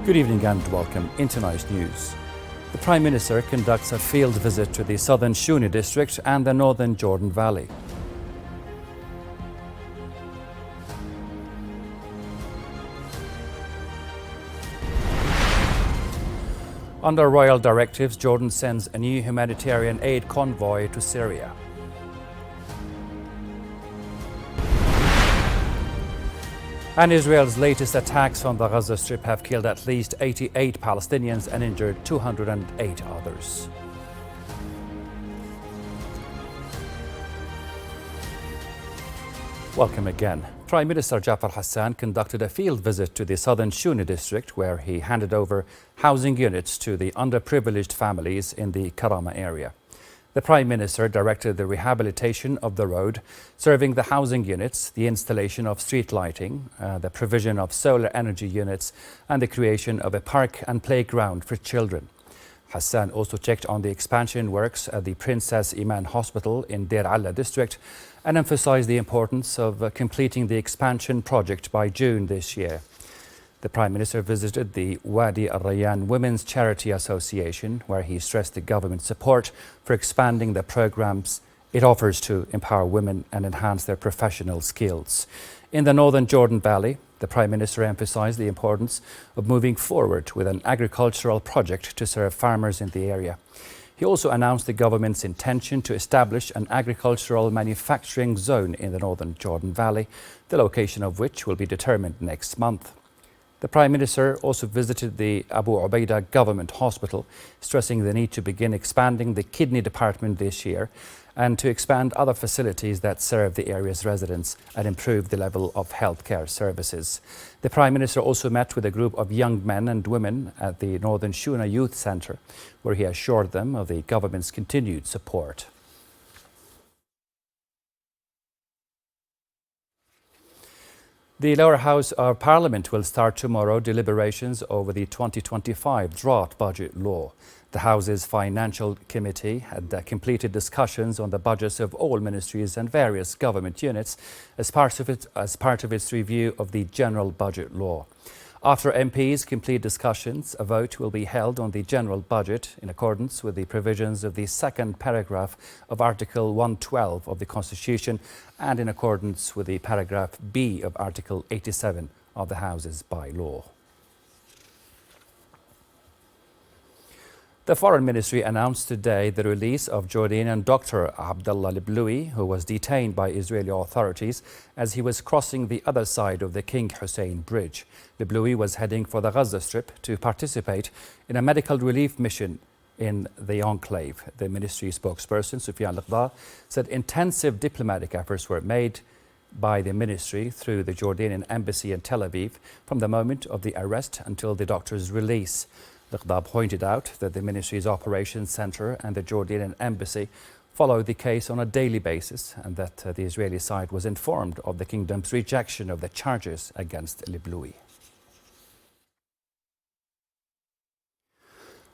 Good evening and welcome into Nice News. The Prime Minister conducts a field visit to the southern Shuni district and the northern Jordan Valley. Under royal directives, Jordan sends a new humanitarian aid convoy to Syria. And Israel's latest attacks on the Gaza Strip have killed at least 88 Palestinians and injured 208 others. Welcome again. Prime Minister Jafar Hassan conducted a field visit to the southern Shuni district, where he handed over housing units to the underprivileged families in the Karama area. The Prime Minister directed the rehabilitation of the road, serving the housing units, the installation of street lighting, the provision of solar energy units, and the creation of a park and playground for children. Hassan also checked on the expansion works at the Princess Iman Hospital in Deir Alla district and emphasized the importance of completing the expansion project by June this year. The Prime Minister visited the Wadi Al Rayyan Women's Charity Association, where he stressed the government's support for expanding the programs it offers to empower women and enhance their professional skills. In the northern Jordan Valley, the Prime Minister emphasized the importance of moving forward with an agricultural project to serve farmers in the area. He also announced the government's intention to establish an agricultural manufacturing zone in the northern Jordan Valley, the location of which will be determined next month. The Prime Minister also visited the Abu Ubaidah Government Hospital, stressing the need to begin expanding the kidney department this year and to expand other facilities that serve the area's residents and improve the level of healthcare services. The Prime Minister also met with a group of young men and women at the Northern Shuna Youth Centre, where he assured them of the government's continued support. The lower house of Parliament will start tomorrow deliberations over the 2025 draft budget law. The House's Financial Committee had completed discussions on the budgets of all ministries and various government units as part of its review of the general budget law. After MPs complete discussions, a vote will be held on the general budget in accordance with the provisions of the second paragraph of Article 112 of the Constitution and in accordance with the paragraph B of Article 87 of the House's bylaw. The Foreign Ministry announced today the release of Jordanian Dr. Abdullah Libloui, who was detained by Israeli authorities as he was crossing the other side of the King Hussein Bridge. Libloui was heading for the Gaza Strip to participate in a medical relief mission in the enclave. The ministry spokesperson, Sufyan Liqda, said intensive diplomatic efforts were made by the ministry through the Jordanian embassy in Tel Aviv from the moment of the arrest until the doctor's release. Liqda pointed out that the ministry's operations centre and the Jordanian embassy follow the case on a daily basis and that the Israeli side was informed of the kingdom's rejection of the charges against Libloui.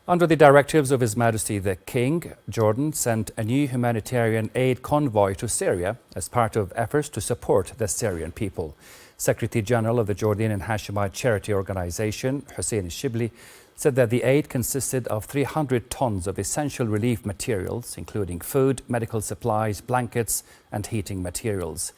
Under the directives of His Majesty the King, Jordan sent a new humanitarian aid convoy to Syria as part of efforts to support the Syrian people. Secretary General of the Jordanian Hashemite Charity Organization, Hussein Shibli, said that the aid consisted of 300 tons of essential relief materials, including food, medical supplies, blankets, and heating materials.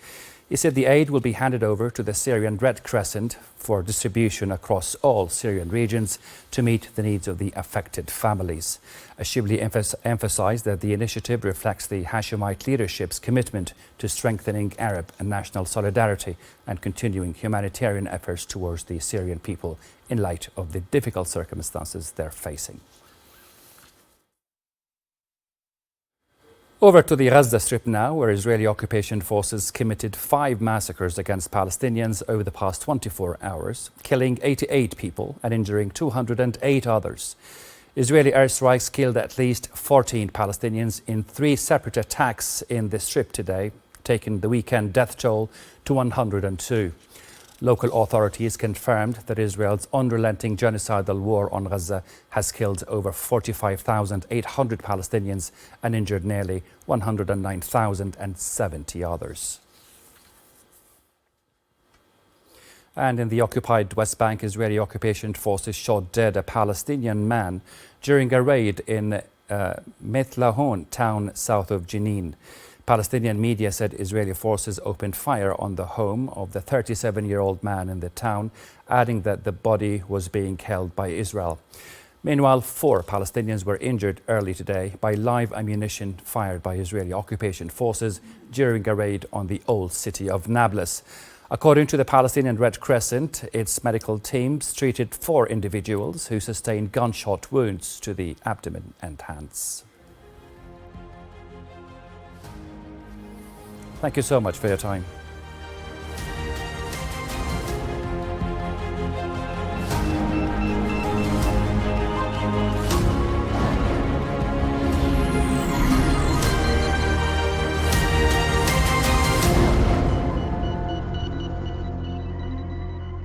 He said the aid will be handed over to the Syrian Red Crescent for distribution across all Syrian regions to meet the needs of the affected families. Shibli emphasized that the initiative reflects the Hashemite leadership's commitment to strengthening Arab and national solidarity and continuing humanitarian efforts towards the Syrian people in light of the difficult circumstances they're facing. Over to the Gaza Strip now, where Israeli occupation forces committed 5 massacres against Palestinians over the past 24 hours, killing 88 people and injuring 208 others. Israeli airstrikes killed at least 14 Palestinians in 3 separate attacks in the Strip today, taking the weekend death toll to 102. Local authorities confirmed that Israel's unrelenting genocidal war on Gaza has killed over 45,800 Palestinians and injured nearly 109,070 others. And in the occupied West Bank, Israeli occupation forces shot dead a Palestinian man during a raid in Methlahon town south of Jenin. Palestinian media said Israeli forces opened fire on the home of the 37-year-old man in the town, adding that the body was being held by Israel. Meanwhile, 4 Palestinians were injured early today by live ammunition fired by Israeli occupation forces during a raid on the old city of Nablus. According to the Palestinian Red Crescent, its medical teams treated 4 individuals who sustained gunshot wounds to the abdomen and hands. Thank you so much for your time.